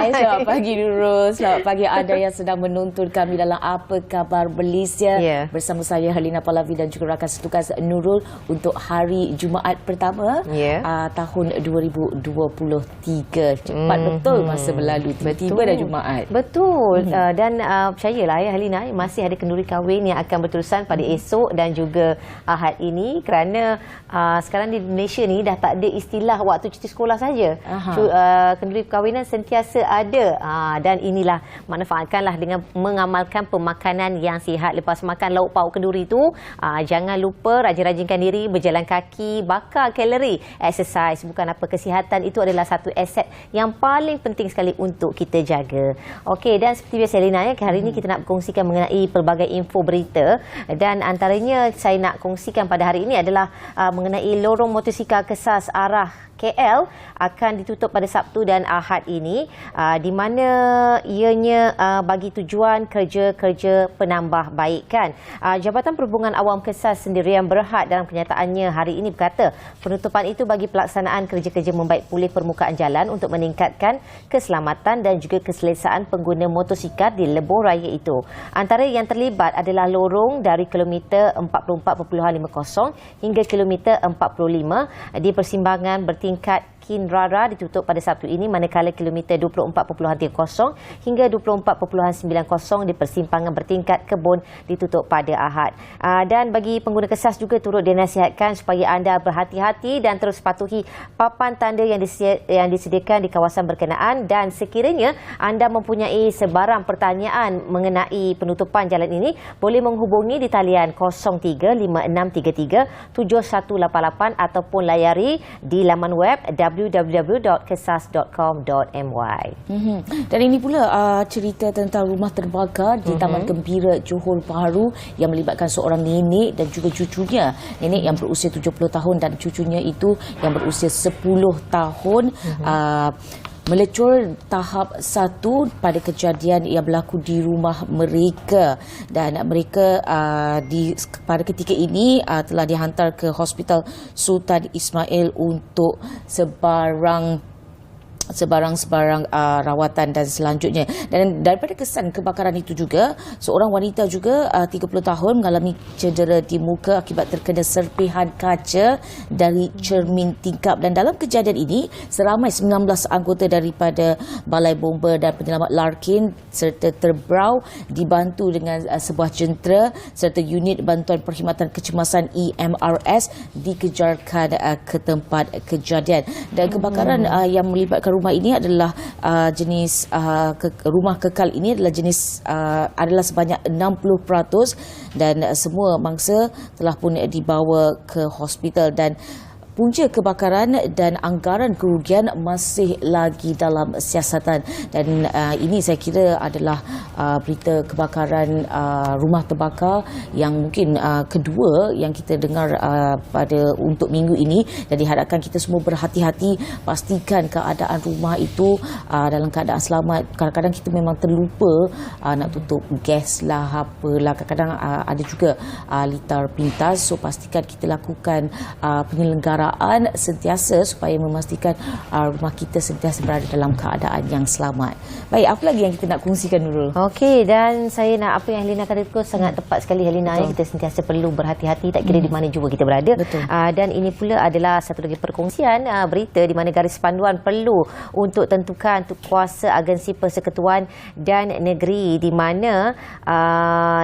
Hai, selamat pagi Nurul. Selamat pagi anda yang sedang menonton kami dalam Apa Khabar Malaysia. Bersama saya Halina Pallavi dan juga rakan setugas Nurul untuk hari Jumaat pertama tahun 2023. Cepat betul masa berlalu. Tiba-tiba dah Jumaat. Betul. Dan percayalah ya Halina, masih ada kenduri kahwin yang akan berterusan pada esok dan juga Ahad ini, kerana sekarang di Malaysia ni dah tak ada istilah waktu cuti sekolah saja. Kenduri perkahwinan sentiasa ada, dan inilah manfaatkanlah dengan mengamalkan pemakanan yang sihat. Lepas makan lauk pauk kenduri tu, jangan lupa rajin-rajinkan diri, berjalan kaki, bakar kalori, exercise. Bukan apa, kesihatan itu adalah satu aset yang paling penting sekali untuk kita jaga. Okey, dan seperti biasa Lina, hari ini kita nak kongsikan mengenai pelbagai info berita, dan antaranya saya nak kongsikan pada hari ini adalah mengenai lorong motosikal Kesas arah KL akan ditutup pada Sabtu dan Ahad ini, di mana ianya bagi tujuan kerja-kerja penambahbaikan. Jabatan Perhubungan Awam Kesas sendirian Berhad dalam kenyataannya hari ini berkata penutupan itu bagi pelaksanaan kerja-kerja membaik pulih permukaan jalan untuk meningkatkan keselamatan dan juga keselesaan pengguna motosikal di lebuh raya itu. Antara yang terlibat adalah lorong dari kilometer 44.50 hingga kilometer 45 di persimpangan bertingkat Kinrara ditutup pada Sabtu ini, manakala kilometer 24.30 hingga 24.90 di persimpangan bertingkat Kebun ditutup pada Ahad. Dan bagi pengguna Kesas juga turut dinasihatkan supaya anda berhati-hati dan terus patuhi papan tanda yang disediakan di kawasan berkenaan, dan sekiranya anda mempunyai sebarang pertanyaan mengenai penutupan jalan ini, boleh menghubungi di talian 0356337188 ataupun layari di laman web www.kesas.com.my. Dan ini pula cerita tentang rumah terbakar di Taman Gembira Johor Bahru yang melibatkan seorang nenek dan juga cucunya. Nenek yang berusia 70 tahun dan cucunya itu yang berusia 10 tahun. Melecur tahap 1 pada kejadian yang berlaku di rumah mereka, dan mereka pada ketika ini telah dihantar ke Hospital Sultan Ismail untuk sebarang rawatan dan selanjutnya. Dan daripada kesan kebakaran itu juga, seorang wanita juga 30 tahun mengalami cedera di muka akibat terkena serpihan kaca dari cermin tingkap. Dan dalam kejadian ini, seramai 19 anggota daripada Balai Bomba dan Penyelamat Larkin serta Terbrau dibantu dengan sebuah jentera serta unit bantuan perkhidmatan kecemasan EMRS dikejarkan ke tempat kejadian. Dan kebakaran yang melibatkan rumah ini adalah jenis rumah kekal ini adalah jenis adalah sebanyak 60%, dan semua mangsa telah pun dibawa ke hospital, dan punca kebakaran dan anggaran kerugian masih lagi dalam siasatan. Dan ini saya kira adalah berita kebakaran rumah terbakar yang mungkin kedua yang kita dengar untuk minggu ini, dan diharapkan kita semua berhati-hati, pastikan keadaan rumah itu dalam keadaan selamat. Kadang-kadang kita memang terlupa nak tutup gas lah, apalah, kadang-kadang ada juga litar pintas, so pastikan kita lakukan penyelenggaraan sentiasa supaya memastikan rumah kita sentiasa berada dalam keadaan yang selamat. Baik, apa lagi yang kita nak kongsikan Nurul? Okey, dan saya nak apa yang Halina kata itu sangat tepat sekali Halina. Kita sentiasa perlu berhati-hati, tak kira di mana juga kita berada. Dan ini pula adalah satu lagi perkongsian berita di mana garis panduan perlu untuk tentukan kuasa agensi persekutuan dan negeri, di mana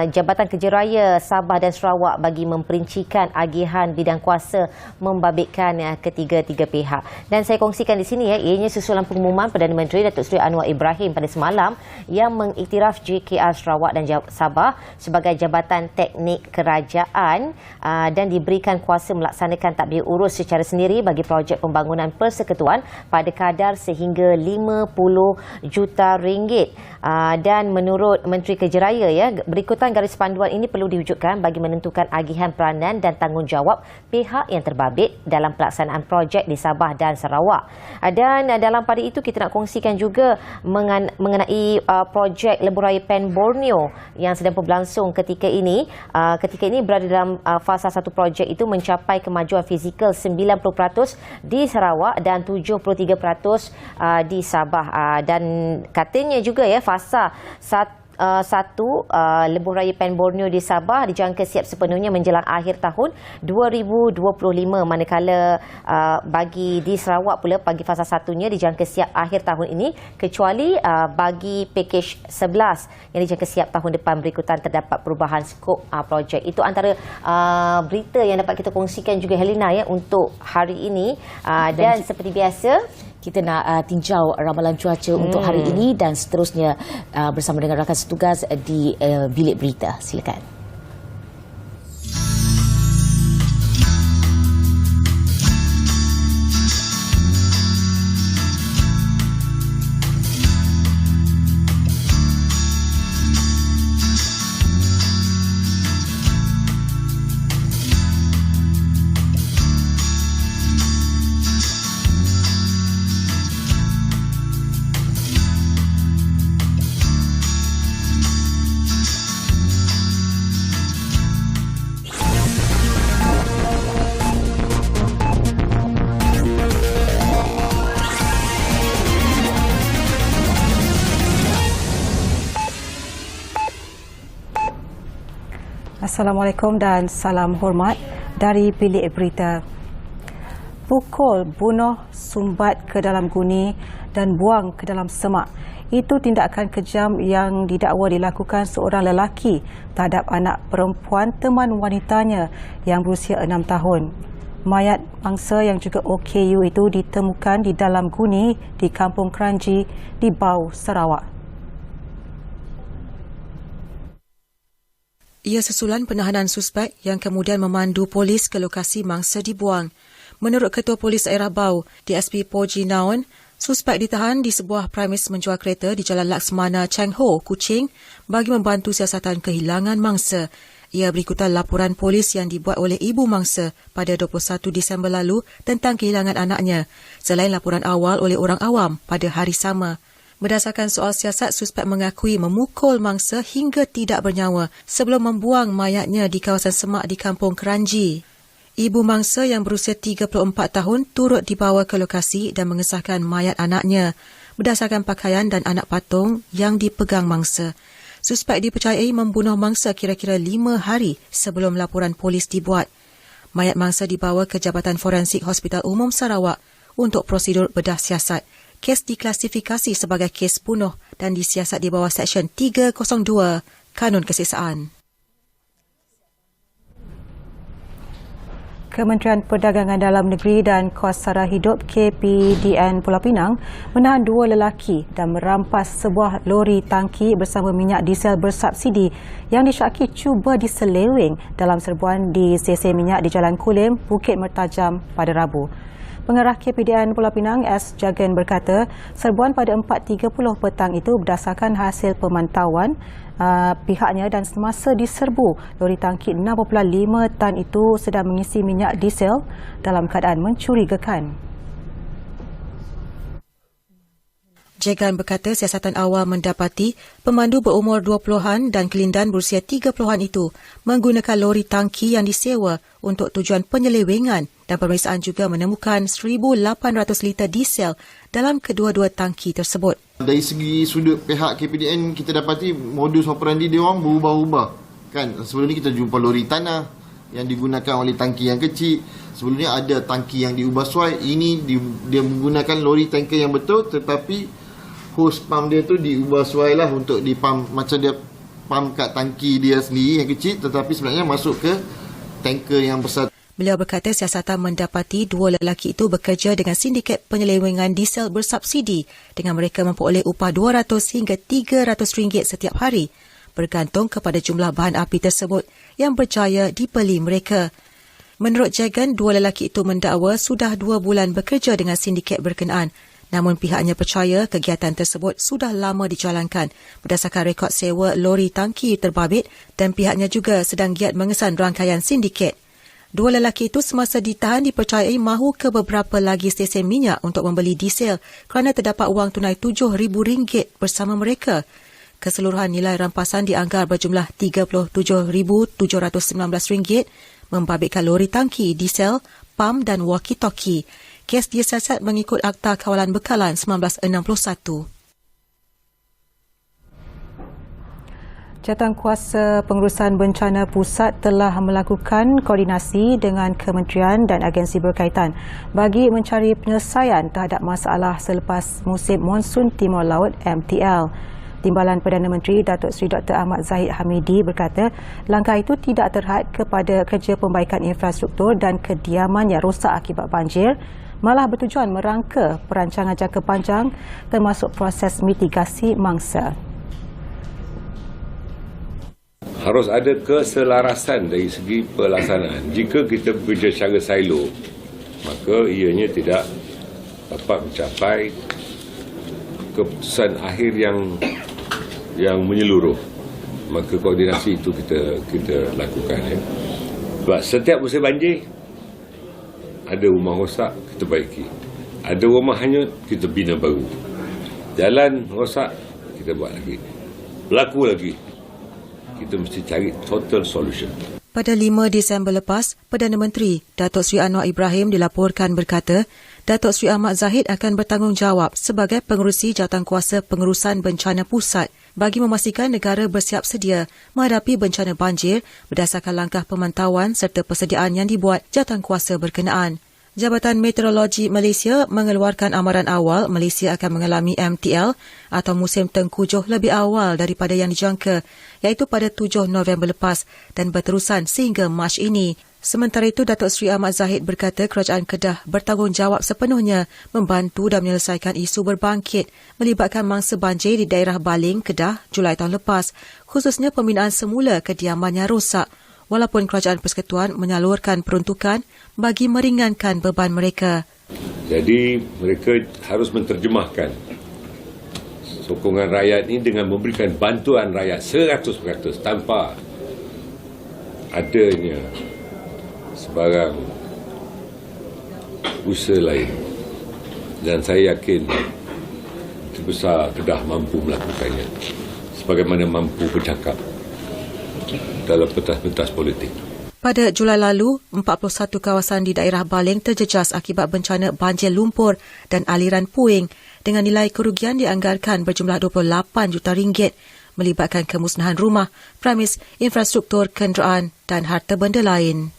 Jabatan Kerja Raya Sabah dan Sarawak bagi memperincikan agihan bidang kuasa membabitkan ketiga-tiga pihak. Dan saya kongsikan di sini ianya susulan pengumuman Perdana Menteri Datuk Seri Anwar Ibrahim pada semalam yang mengiktiraf JKR Sarawak dan Sabah sebagai jabatan teknik kerajaan, dan diberikan kuasa melaksanakan tadbir urus secara sendiri bagi projek pembangunan persekutuan pada kadar sehingga RM50 juta. Dan menurut Menteri Kerja Raya, ya, berikutan garis panduan ini perlu diwujudkan bagi menentukan agihan peranan dan tanggungjawab pihak yang terbabit dalam pelaksanaan projek di Sabah dan Sarawak. Dan dalam pada itu kita nak kongsikan juga mengenai projek Lebuh Raya Pen Borneo yang sedang berlangsung ketika ini. Ketika ini berada dalam fasa satu projek itu mencapai kemajuan fizikal 90% di Sarawak dan 73% di Sabah. Dan katanya juga, ya, fasa Lebuh Raya Pen Borneo di Sabah dijangka siap sepenuhnya menjelang akhir tahun 2025, manakala bagi di Sarawak pula bagi fasa satunya dijangka siap akhir tahun ini, kecuali bagi pakej 11 yang dijangka siap tahun depan berikutan terdapat perubahan skop projek. Itu antara berita yang dapat kita kongsikan juga, Helena, ya, untuk hari ini. Dan seperti biasa kita nak tinjau ramalan cuaca untuk hari ini dan seterusnya bersama dengan rakan setugas di Bilik Berita. Silakan. Assalamualaikum dan salam hormat dari Bilik Berita. Pukul, bunuh, sumbat ke dalam guni dan buang ke dalam semak. Itu tindakan kejam yang didakwa dilakukan seorang lelaki terhadap anak perempuan teman wanitanya yang berusia 6 tahun. Mayat mangsa yang juga OKU itu ditemukan di dalam guni di Kampung Kranji di Bau, Sarawak. Ia susulan penahanan suspek yang kemudian memandu polis ke lokasi mangsa dibuang. Menurut Ketua Polis Daerah Bau, DSP Poji Naon, suspek ditahan di sebuah premis menjual kereta di Jalan Laksmana Cheng Ho, Kuching bagi membantu siasatan kehilangan mangsa. Ia berikutan laporan polis yang dibuat oleh ibu mangsa pada 21 Disember lalu tentang kehilangan anaknya, selain laporan awal oleh orang awam pada hari sama. Berdasarkan soal siasat, suspek mengakui memukul mangsa hingga tidak bernyawa sebelum membuang mayatnya di kawasan semak di Kampung Kranji. Ibu mangsa yang berusia 34 tahun turut dibawa ke lokasi dan mengesahkan mayat anaknya berdasarkan pakaian dan anak patung yang dipegang mangsa. Suspek dipercayai membunuh mangsa kira-kira 5 hari sebelum laporan polis dibuat. Mayat mangsa dibawa ke Jabatan Forensik Hospital Umum Sarawak untuk prosedur bedah siasat. Kes diklasifikasi sebagai kes bunuh dan disiasat di bawah Seksyen 302 Kanun Keseksaan. Kementerian Perdagangan Dalam Negeri dan Kos Sara Hidup KPDN Pulau Pinang menahan 2 lelaki dan merampas sebuah lori tangki bersama minyak diesel bersubsidi yang disyaki cuba diseleweng dalam serbuan di stesen minyak di Jalan Kulim, Bukit Mertajam pada Rabu. Pengarah KPDN Pulau Pinang S. Jagan berkata, serbuan pada 4.30 petang itu berdasarkan hasil pemantauan pihaknya dan semasa diserbu, lori tangki 6.5 tan itu sedang mengisi minyak diesel dalam keadaan mencurigakan. Jagan berkata siasatan awal mendapati pemandu berumur 20-an dan kelindan berusia 30-an itu menggunakan lori tangki yang disewa untuk tujuan penyelewengan dan pemeriksaan juga menemukan 1,800 liter diesel dalam kedua-dua tangki tersebut. Dari segi sudut pihak KPDN, kita dapati modus operandi dia orang berubah-ubah. Kan, sebelum ni kita jumpa lori tanah yang digunakan oleh tangki yang kecil. Sebelumnya ada tangki yang diubah suai. Ini dia menggunakan lori tanker yang betul, tetapi hose pump dia tu diubah suai lah untuk dipump, macam dia pump kat tangki dia sendiri yang kecil, tetapi sebenarnya masuk ke tanker yang besar. Beliau berkata siasatan mendapati 2 lelaki itu bekerja dengan sindiket penyelewengan diesel bersubsidi dengan mereka memperoleh upah RM200 hingga RM300 setiap hari bergantung kepada jumlah bahan api tersebut yang berjaya dibeli mereka. Menurut Jagan, 2 lelaki itu mendakwa sudah 2 bulan bekerja dengan sindiket berkenaan Namun pihaknya percaya kegiatan tersebut sudah lama dijalankan berdasarkan rekod sewa lori tangki terbabit dan pihaknya juga sedang giat mengesan rangkaian sindiket. Dua lelaki itu semasa ditahan dipercayai mahu ke beberapa lagi stesen minyak untuk membeli diesel kerana terdapat wang tunai RM7,000 bersama mereka. Keseluruhan nilai rampasan dianggar berjumlah RM37,719, membabitkan lori tangki, diesel, pam dan walkie-talkie. Kes disiasat mengikut Akta Kawalan Bekalan 1961. Jawatankuasa Pengurusan Bencana Pusat telah melakukan koordinasi dengan kementerian dan agensi berkaitan bagi mencari penyelesaian terhadap masalah selepas musim monsun Timur Laut MTL. Timbalan Perdana Menteri Datuk Seri Dr. Ahmad Zahid Hamidi berkata langkah itu tidak terhad kepada kerja pembaikan infrastruktur dan kediaman yang rosak akibat banjir, malah bertujuan merangka perancangan jangka panjang termasuk proses mitigasi mangsa. Harus ada keselarasan dari segi pelaksanaan. Jika kita bekerja secara silo, maka ianya tidak dapat mencapai keputusan akhir yang menyeluruh. Maka koordinasi itu kita lakukan. Sebab setiap musim banjir, ada rumah rosak, kita baiki. Ada rumah hanyut, kita bina baru. Jalan rosak, kita buat lagi. Berlaku lagi. Kita mesti cari total solution. Pada 5 Disember lepas, Perdana Menteri Datuk Seri Anwar Ibrahim dilaporkan berkata, Datuk Seri Ahmad Zahid akan bertanggungjawab sebagai pengerusi Jawatankuasa Pengurusan Bencana Pusat bagi memastikan negara bersiap sedia menghadapi bencana banjir berdasarkan langkah pemantauan serta persediaan yang dibuat jawatankuasa berkenaan. Jabatan Meteorologi Malaysia mengeluarkan amaran awal Malaysia akan mengalami MTL atau musim tengkujuh lebih awal daripada yang dijangka, iaitu pada 7 November lepas dan berterusan sehingga Mac ini. Sementara itu, Datuk Seri Ahmad Zahid berkata kerajaan Kedah bertanggungjawab sepenuhnya membantu dan menyelesaikan isu berbangkit melibatkan mangsa banjir di daerah Baling, Kedah, Julai tahun lepas, khususnya pembinaan semula kediaman yang rosak. Walaupun Kerajaan Persekutuan menyalurkan peruntukan bagi meringankan beban mereka. Jadi mereka harus menterjemahkan sokongan rakyat ini dengan memberikan bantuan rakyat 100% tanpa adanya sebarang usaha lain. Dan saya yakin Besar Kedah mampu melakukannya sebagaimana mampu bercakap dalam pentas-pentas politik. Pada Julai lalu, 41 kawasan di daerah Baling terjejas akibat bencana banjir lumpur dan aliran puing dengan nilai kerugian dianggarkan berjumlah RM28 juta melibatkan kemusnahan rumah, premis, infrastruktur kenderaan dan harta benda lain.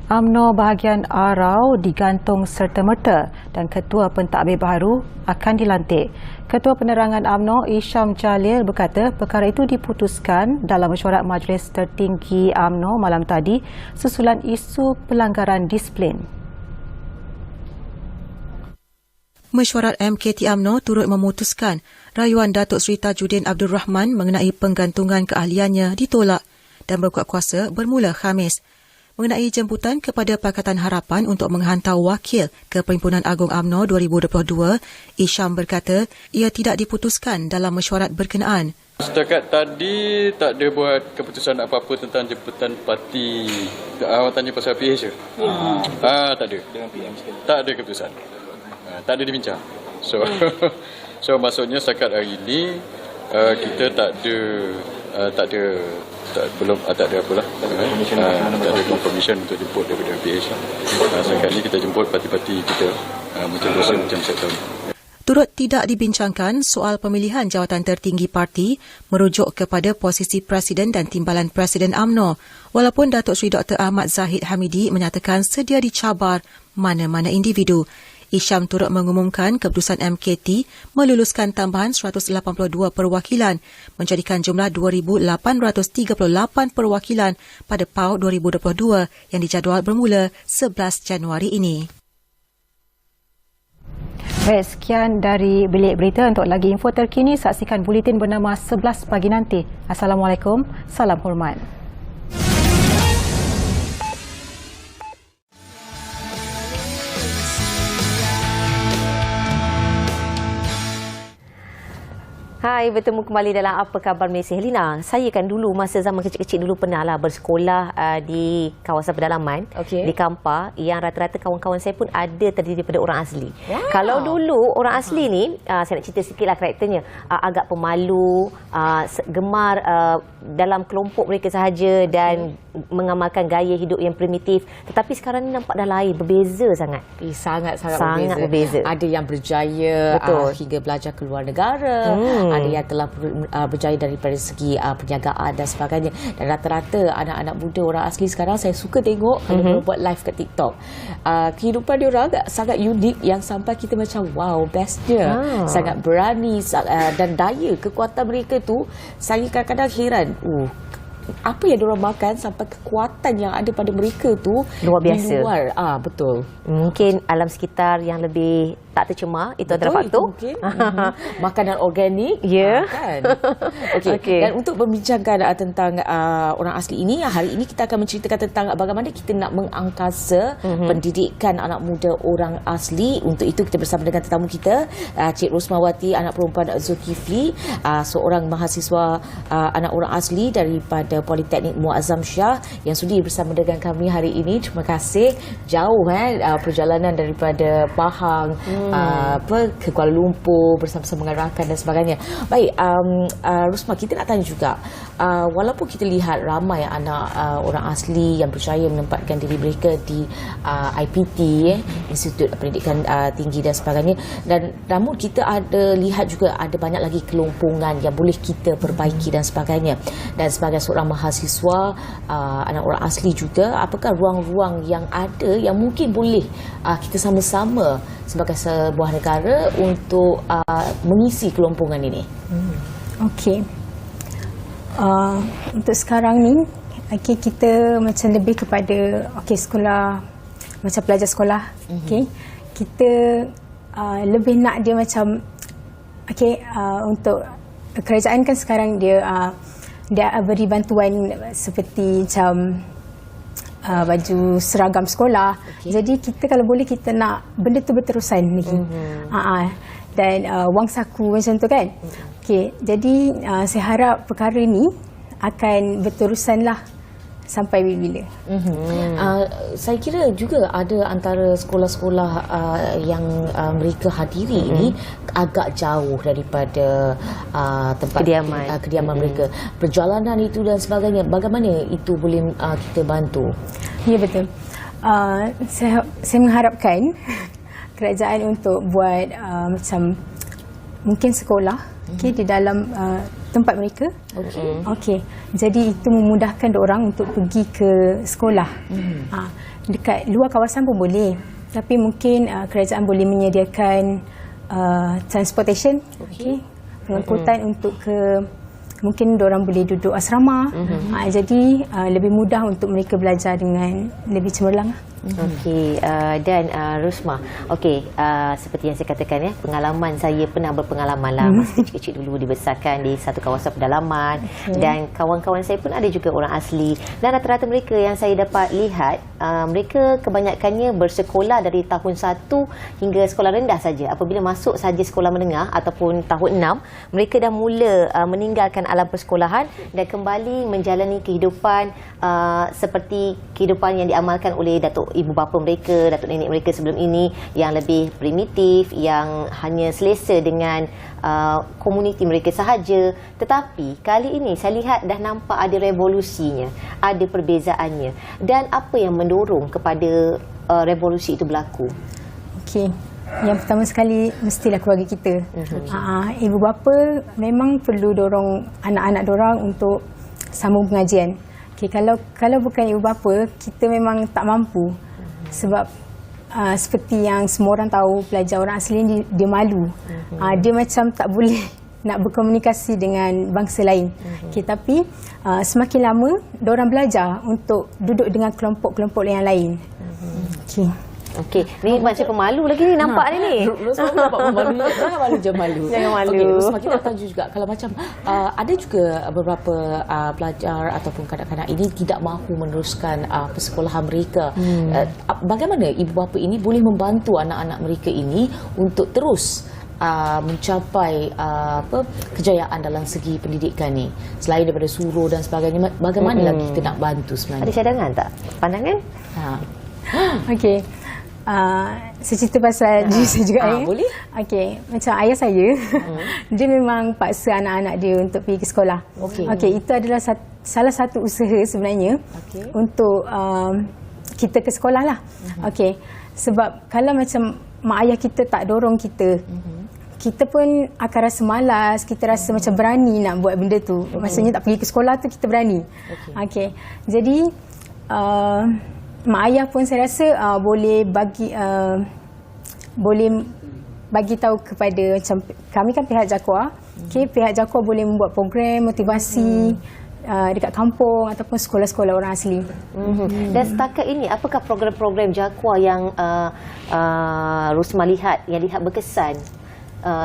UMNO bahagian Arau digantung serta-merta dan Ketua Pentadbir baru akan dilantik. Ketua Penerangan UMNO Isham Jalil berkata perkara itu diputuskan dalam mesyuarat Majlis Tertinggi UMNO malam tadi susulan isu pelanggaran disiplin. Mesyuarat MKT UMNO turut memutuskan rayuan Datuk Seri Tajuddin Abdul Rahman mengenai penggantungan keahliannya ditolak dan berkuat kuasa bermula Khamis. Mengenai jemputan kepada Pakatan Harapan untuk menghantar wakil ke Perhimpunan Agung UMNO 2022, Isham berkata ia tidak diputuskan dalam mesyuarat berkenaan. Setakat tadi tak ada buat keputusan apa-apa tentang jemputan parti. Awak tanya pasal PH ke? Tak ada. Tak ada keputusan. Tak ada dibincang. So maksudnya setakat hari ini kita tak ada confirmation untuk jemput daripada PH. Setakat ini kita jemput parti-parti kita macam biasa macam setiap tahun. Turut tidak dibincangkan soal pemilihan jawatan tertinggi parti merujuk kepada posisi Presiden dan Timbalan Presiden UMNO. Walaupun Datuk Seri Dr. Ahmad Zahid Hamidi menyatakan sedia dicabar mana-mana individu. Isham turut mengumumkan keputusan MKT meluluskan tambahan 182 perwakilan menjadikan jumlah 2,838 perwakilan pada PAU 2022 yang dijadual bermula 11 Januari ini. Baik, sekian dari Bilik Berita. Untuk lagi info terkini, saksikan buletin bernama 11 pagi nanti. Assalamualaikum, salam hormat. Hai, bertemu kembali dalam Apa Khabar Malaysia. Helina, saya kan dulu masa zaman kecil-kecil dulu pernah lah bersekolah di kawasan pedalaman, di Kampar, yang rata-rata kawan-kawan saya pun ada terdiri daripada orang asli. Kalau dulu orang asli ni, saya nak cerita sikit lah karakternya, agak pemalu, gemar dalam kelompok mereka sahaja dan mengamalkan gaya hidup yang primitif. Tetapi sekarang ni nampak dah lain, berbeza sangat. Sangat berbeza. Ada yang berjaya hingga belajar ke luar negara, ada yang telah berjaya daripada segi perniagaan dan sebagainya. Dan rata-rata anak-anak muda orang asli sekarang saya suka tengok kalau buat live kat TikTok. Kehidupan diorang sangat unik yang sampai kita macam wow, bestnya. Sangat berani dan daya kekuatan mereka tu saya kadang-kadang heran. Apa yang diorang makan sampai kekuatan yang ada pada mereka tu luar biasa. Di luar. Betul. Mungkin alam sekitar yang lebih tak tercemar, itu adalah faktor. Makanan organik. Kan? Okay. Dan untuk membincangkan tentang orang asli ini, hari ini kita akan menceritakan tentang bagaimana kita nak mengangkasa pendidikan anak muda orang asli. Untuk itu kita bersama dengan tetamu kita, Cik Rosmawati, anak perempuan Zulkifli, seorang mahasiswa anak orang asli daripada Politeknik Muazzam Shah yang sudi bersama dengan kami hari ini. Terima kasih. Jauh perjalanan daripada Pahang ke Kuala Lumpur bersama-sama dengan rakan dan sebagainya. Baik, Rosma, kita nak tanya juga, walaupun kita lihat ramai anak orang asli yang berjaya menempatkan diri mereka di IPT, Institut Pendidikan Tinggi dan sebagainya, dan namun kita ada lihat juga ada banyak lagi kelompongan yang boleh kita perbaiki dan sebagainya. Dan sebagai seorang mahasiswa anak orang asli juga, apakah ruang-ruang yang ada yang mungkin boleh kita sama-sama sebagai sebuah negara untuk mengisi kelompongan ini? Okey. Untuk sekarang ni, kita macam lebih kepada sekolah, macam pelajar sekolah. Kita lebih nak dia macam untuk kerajaan kan sekarang dia beri bantuan seperti macam baju seragam sekolah. Jadi kita kalau boleh kita nak benda tu berterusan lagi. Dan wang saku macam tu kan. Jadi saya harap perkara ni akan berterusan lah sampai bila-bila. Saya kira juga ada antara sekolah-sekolah yang mereka hadiri ini agak jauh daripada tempat kediaman mereka. Perjalanan itu dan sebagainya, bagaimana itu boleh kita bantu? Ya, betul. Saya mengharapkan kerajaan untuk buat macam mungkin sekolah di dalam tempat mereka. Jadi itu memudahkan orang untuk pergi ke sekolah. Dekat luar kawasan pun boleh, tapi mungkin kerajaan boleh menyediakan transportation, pengangkutan untuk ke, mungkin orang boleh duduk asrama. Jadi lebih mudah untuk mereka belajar dengan lebih cemerlang. Dan Rosma, seperti yang saya katakan pengalaman saya pernah berpengalaman lah masa kecil-kecil dulu dibesarkan di satu kawasan pedalaman, dan kawan-kawan saya pun ada juga orang asli, dan rata-rata mereka yang saya dapat lihat mereka kebanyakannya bersekolah dari tahun 1 hingga sekolah rendah saja. Apabila masuk saja sekolah menengah ataupun tahun 6, mereka dah mula meninggalkan alam persekolahan dan kembali menjalani kehidupan seperti kehidupan yang diamalkan oleh datuk ibu bapa mereka, datuk nenek mereka sebelum ini, yang lebih primitif, yang hanya selesa dengan komuniti mereka sahaja. Tetapi kali ini saya lihat dah nampak ada revolusinya, ada perbezaannya. Dan apa yang mendorong kepada revolusi itu berlaku? Yang pertama sekali mestilah keluarga kita. Ibu bapa memang perlu dorong anak-anak dorang untuk sambung pengajian. Kalau bukan ibu bapa, kita memang tak mampu. Sebab seperti yang semua orang tahu, pelajar orang asli ni dia malu. Dia macam tak boleh nak berkomunikasi dengan bangsa lain. Tapi semakin lama diorang belajar untuk duduk dengan kelompok-kelompok yang lain. Ni macam pemalu lagi ni nampak ni. Rosma nampak pemalu. Jangan malu, jangan malu. Jangan malu. Rosma, kita akan juga kalau macam ada juga beberapa pelajar ataupun kanak-kanak ini tidak mahu meneruskan persekolahan mereka. Bagaimana ibu bapa ini boleh membantu anak-anak mereka ini untuk terus mencapai kejayaan dalam segi pendidikan ni, selain daripada suruh dan sebagainya, bagaimana lagi kita nak bantu sebenarnya? Ada cadangan tak? Pandangan? Okey. Saya cerita pasal diri saya juga. Boleh? Okey, macam ayah saya, dia memang paksa anak-anak dia untuk pergi ke sekolah. Okey, itu adalah salah satu usaha sebenarnya untuk kita ke sekolah lah. Okey, sebab kalau macam mak ayah kita tak dorong kita, kita pun akan rasa malas, kita rasa macam berani nak buat benda tu. Maksudnya tak pergi ke sekolah tu kita berani. Okey. Jadi mak ayah pun saya rasa boleh bagi tahu kepada macam kami kan pihak JAKUA. Pihak JAKUA boleh membuat program motivasi dekat kampung ataupun sekolah-sekolah orang asli. Dan setakat ini, apakah program-program JAKUA yang Rusma lihat, yang berkesan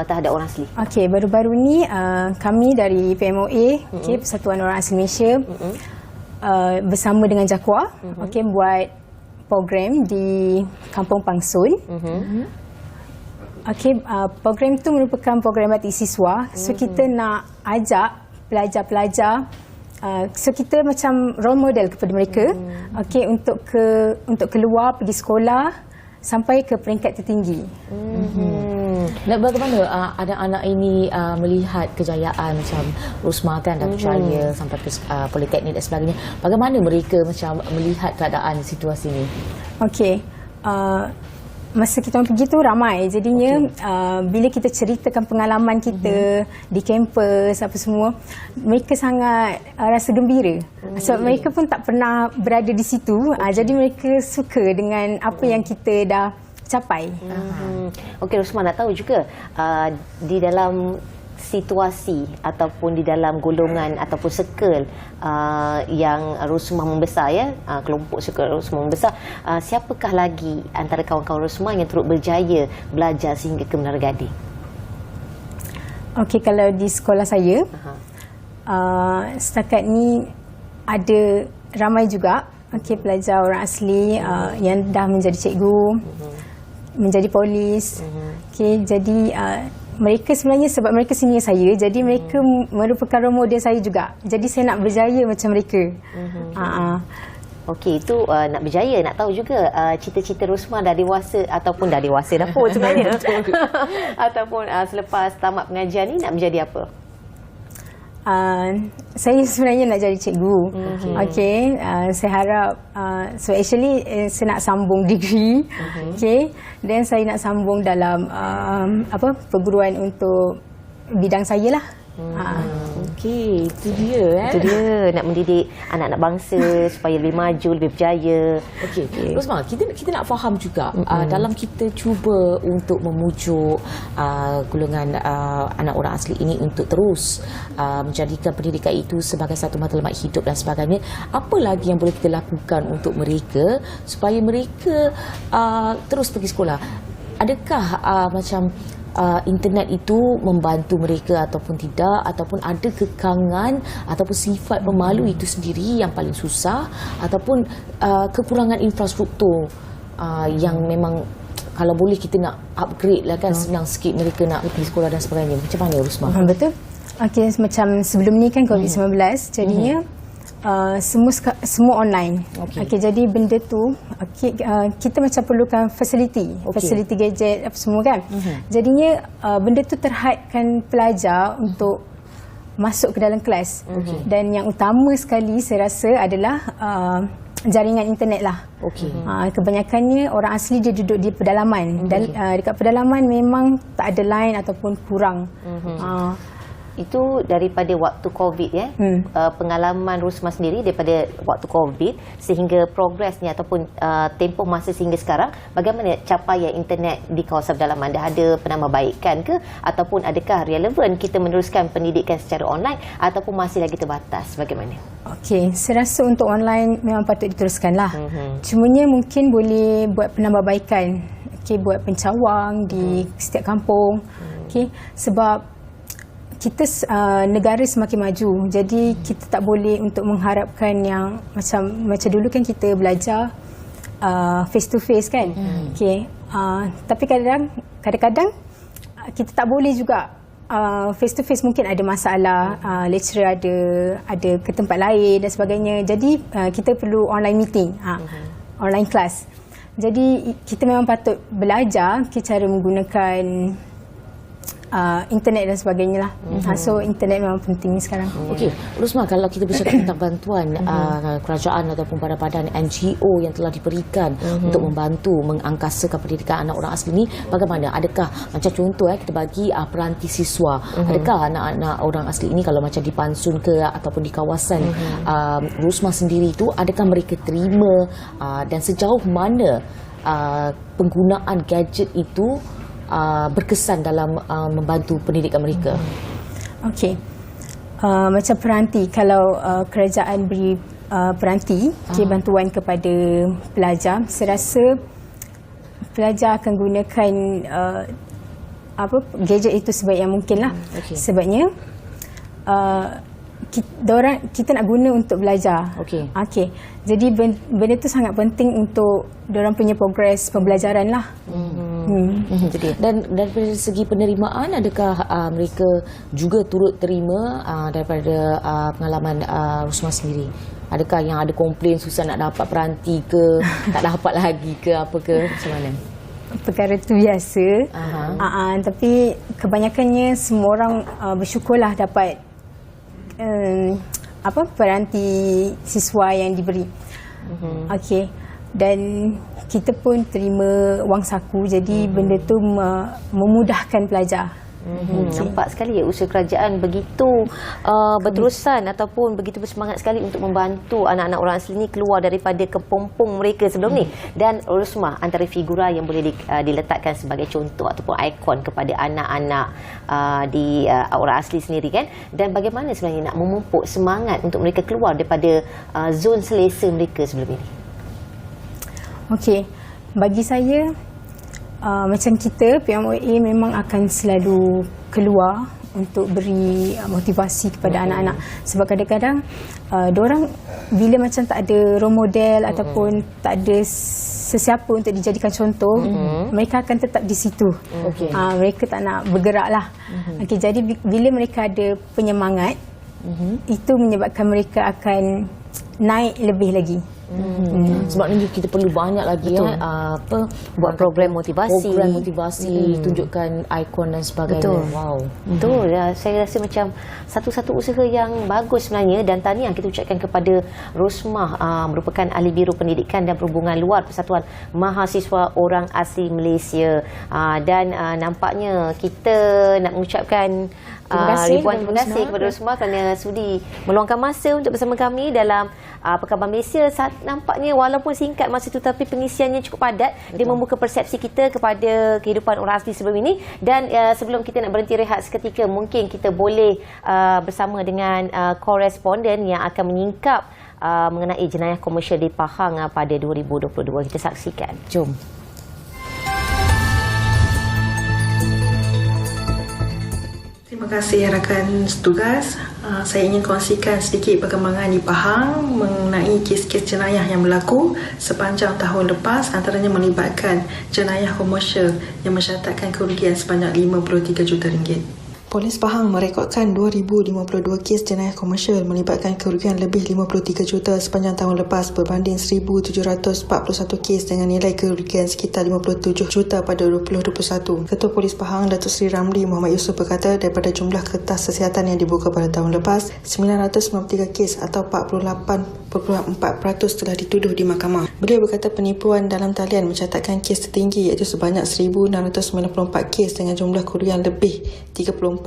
terhadap orang asli? Okey, baru-baru ni kami dari PMOA, Persatuan Orang Asli Malaysia, bersama dengan JAKUA, buat program di Kampung Pangsun. Program tu merupakan program batik siswa. So kita nak ajak pelajar-pelajar, so kita macam role model kepada mereka, untuk keluar pergi sekolah sampai ke peringkat tertinggi. Dan bagaimana anak-anak ini melihat kejayaan macam Rusma kan dah berjaya sampai ke politeknik dan sebagainya. Bagaimana mereka macam melihat keadaan situasi ini? Okey. Masa kita pergi tu ramai. Jadinya bila kita ceritakan pengalaman kita di kampus apa semua, mereka sangat rasa gembira. Sebab mereka pun tak pernah berada di situ. Jadi mereka suka dengan apa yang kita dah capai. Okey, Rusma nak tahu juga di dalam situasi ataupun di dalam golongan ataupun circle yang Rusma membesar, kelompok circle Rusma membesar, siapakah lagi antara kawan-kawan Rusma yang turut berjaya belajar sehingga ke Menara Gading? Okey, kalau di sekolah saya setakat ni ada ramai juga pelajar orang asli yang dah menjadi cikgu, menjadi polis. Jadi mereka sebenarnya sebab mereka senior saya, jadi mereka merupakan role model saya juga. Jadi saya nak berjaya macam mereka. Okey, itu nak berjaya. Nak tahu juga cita-cita Rusma dah dewasa ataupun dah dewasa dah pun sebenarnya. Ataupun selepas tamat pengajian ni nak menjadi apa? Saya sebenarnya nak jadi cikgu. Saya harap so actually saya nak sambung degree. Dan saya nak sambung dalam perguruan untuk bidang saya lah. Okey, itu dia. Itu dia, nak mendidik anak-anak bangsa supaya lebih maju, lebih berjaya. Okey, Rusma, kita nak faham juga dalam kita cuba untuk memujuk golongan anak orang asli ini untuk terus menjadikan pendidikan itu sebagai satu matlamat hidup dan sebagainya. Apa lagi yang boleh kita lakukan untuk mereka supaya mereka terus pergi sekolah? Adakah macam internet itu membantu mereka ataupun tidak, ataupun ada kekangan ataupun sifat pemalu itu sendiri yang paling susah, ataupun kekurangan infrastruktur yang memang kalau boleh kita nak upgrade lah kan, senang sikit mereka nak pergi sekolah dan sebagainya. Macam mana Rusma? Betul. Okey, macam sebelum ni kan COVID-19, jadinya semua online. Jadi benda tu kita macam perlukan facility gadget apa semua kan. Jadinya benda tu terhadkan pelajar untuk masuk ke dalam kelas. Dan yang utama sekali saya rasa adalah jaringan internet lah. Kebanyakannya orang asli dia duduk di pedalaman. Dan dekat pedalaman memang tak ada line ataupun kurang. Itu daripada waktu COVID pengalaman Rusma sendiri daripada waktu COVID sehingga progresnya ataupun tempoh masa sehingga sekarang, bagaimana capaian internet di kawasan pedalaman? Dah ada penambahbaikan ke, ataupun adakah relevan kita meneruskan pendidikan secara online ataupun masih lagi terbatas? Bagaimana? Okey, saya rasa untuk online memang patut diteruskan lah. Cumanya mungkin boleh buat penambahbaikan, buat pencawang di setiap kampung. Sebab kita negara semakin maju, jadi kita tak boleh untuk mengharapkan yang macam dulu kan kita belajar face to face kan. Tapi kadang-kadang kita tak boleh juga face to face, mungkin ada masalah, lecturer ada ke tempat lain dan sebagainya. Jadi kita perlu online meeting, online class. Jadi kita memang patut belajar cara menggunakan internet dan sebagainya lah. So internet memang penting sekarang. Okey, Rusma, kalau kita bercakap tentang bantuan kerajaan ataupun badan-badan NGO yang telah diberikan untuk membantu mengangkasakan pendidikan anak orang asli ni, bagaimana? Adakah macam contoh kita bagi peranti siswa, adakah anak-anak orang asli ini kalau macam di Pansun ke ataupun di kawasan Rusma sendiri tu, adakah mereka terima dan sejauh mana penggunaan gadget itu berkesan dalam membantu pendidikan mereka? Okey. Macam peranti, kalau kerajaan beri peranti, bantuan kepada pelajar, saya rasa pelajar akan gunakan gadget itu sebaik yang mungkin lah. Sebabnya kita nak guna untuk belajar. Okey. Jadi benda tu sangat penting untuk diorang punya progres pembelajaran lah. Dan daripada segi penerimaan, adakah mereka juga turut terima daripada pengalaman Rusma sendiri? Adakah yang ada komplain susah nak dapat peranti ke, tak dapat lagi ke, apa ke, macam mana? Perkara tu biasa. Tapi kebanyakannya semua orang bersyukurlah dapat peranti siswa yang diberi. Okey. Dan kita pun terima wang saku, jadi benda tu memudahkan pelajar. Nampak sekali ya usaha kerajaan begitu berterusan ataupun begitu bersemangat sekali untuk membantu anak-anak orang asli ni keluar daripada kepompong mereka sebelum ni. Dan Rusma antara figura yang boleh diletakkan sebagai contoh ataupun ikon kepada anak-anak di orang asli sendiri kan. Dan bagaimana sebenarnya nak memupuk semangat untuk mereka keluar daripada zon selesa mereka sebelum ini? Okey, bagi saya macam kita PMOA memang akan selalu keluar untuk beri motivasi kepada anak-anak, sebab kadang-kadang diorang bila macam tak ada role model ataupun tak ada sesiapa untuk dijadikan contoh, mereka akan tetap di situ. Mereka tak nak bergerak lah. Jadi bila mereka ada penyemangat, itu menyebabkan mereka akan naik lebih lagi. Sebab ni kita perlu banyak lagi buat program motivasi, tunjukkan ikon dan sebagainya. Wow. Betul. Saya rasa macam satu-satu usaha yang bagus sebenarnya, dan tahniah kita ucapkan kepada Rusma, merupakan Ahli Biro Pendidikan dan Perhubungan Luar Persatuan Mahasiswa Orang Asli Malaysia. Dan nampaknya kita nak mengucapkan ribuan terima kasih kepada Rusma kerana sudi meluangkan masa untuk bersama kami dalam Perkhabar Malaysia. Nampaknya walaupun singkat masa itu, tapi pengisiannya cukup padat. Dia membuka persepsi kita kepada kehidupan orang asli sebelum ini. Dan sebelum kita nak berhenti rehat seketika, mungkin kita boleh bersama dengan koresponden yang akan menyingkap mengenai jenayah komersial di Pahang pada 2022. Kita saksikan. Jom. Terima kasih rakan setugas. Saya ingin kongsikan sedikit perkembangan di Pahang mengenai kes-kes jenayah yang berlaku sepanjang tahun lepas, antaranya melibatkan jenayah komersial yang mencatatkan kerugian sebanyak RM53 juta. Polis Pahang merekodkan 2,052 kes jenayah komersial melibatkan kerugian lebih 53 juta sepanjang tahun lepas berbanding 1,741 kes dengan nilai kerugian sekitar 57 juta pada 2021. Ketua Polis Pahang Datuk Seri Ramli Muhammad Yusof berkata daripada jumlah kertas kesihatan yang dibuka pada tahun lepas, 993 kes atau 48.4% telah dituduh di mahkamah. Beliau berkata penipuan dalam talian mencatatkan kes tertinggi iaitu sebanyak 1,694 kes dengan jumlah kerugian lebih 34.7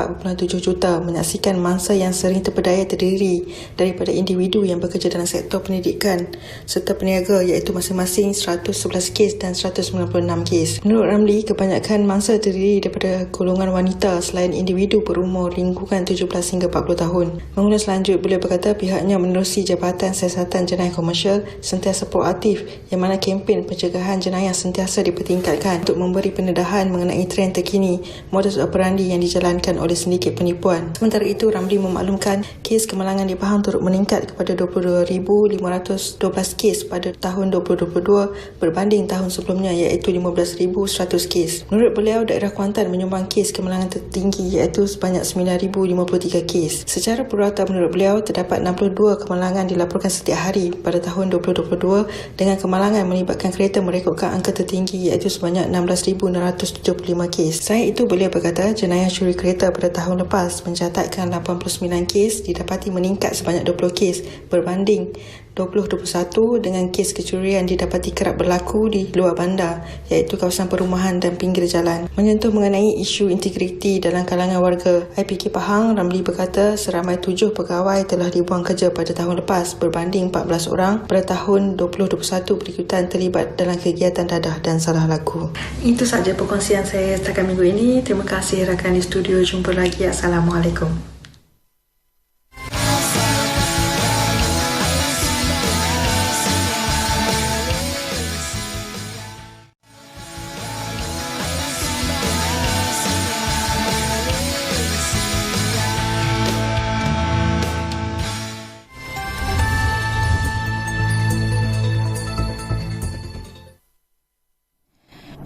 juta, menyaksikan mangsa yang sering terpedaya terdiri daripada individu yang bekerja dalam sektor pendidikan serta peniaga iaitu masing-masing 111 kes dan 196 kes. Menurut Ramli, kebanyakan mangsa terdiri daripada golongan wanita selain individu berumur lingkungan 17 hingga 40 tahun. Mengulas lanjut, beliau berkata pihaknya menerusi Jabatan Siasatan Jenayah Komersial sentiasa proaktif yang mana kempen pencegahan jenayah sentiasa dipertingkatkan untuk memberi pendedahan mengenai trend terkini, modus operandi yang dijalankan oleh sindiket penipuan. Sementara itu, Ramli memaklumkan kes kemalangan di Pahang turut meningkat kepada 22,512 kes pada tahun 2022 berbanding tahun sebelumnya iaitu 15,100 kes. Menurut beliau, daerah Kuantan menyumbang kes kemalangan tertinggi iaitu sebanyak 9,053 kes. Secara purata, menurut beliau, terdapat 62 kemalangan dilaporkan setiap hari pada tahun 2022 dengan kemalangan melibatkan kereta merekodkan angka tertinggi iaitu sebanyak 16,675 kes. Selain itu, beliau berkata jenayah curi kereta pada tahun lepas mencatatkan 89 kes didapati meningkat sebanyak 20 kes berbanding 2021 dengan kes kecurian didapati kerap berlaku di luar bandar iaitu kawasan perumahan dan pinggir jalan. Menyentuh mengenai isu integriti dalam kalangan warga IPK Pahang, Ramli berkata seramai 7 pegawai telah dibuang kerja pada tahun lepas berbanding 14 orang pada tahun 2021 berikutan terlibat dalam kegiatan dadah dan salah laku. Itu sahaja perkongsian saya setakat minggu ini. Terima kasih rakan di studio. Jumpa lagi. Assalamualaikum.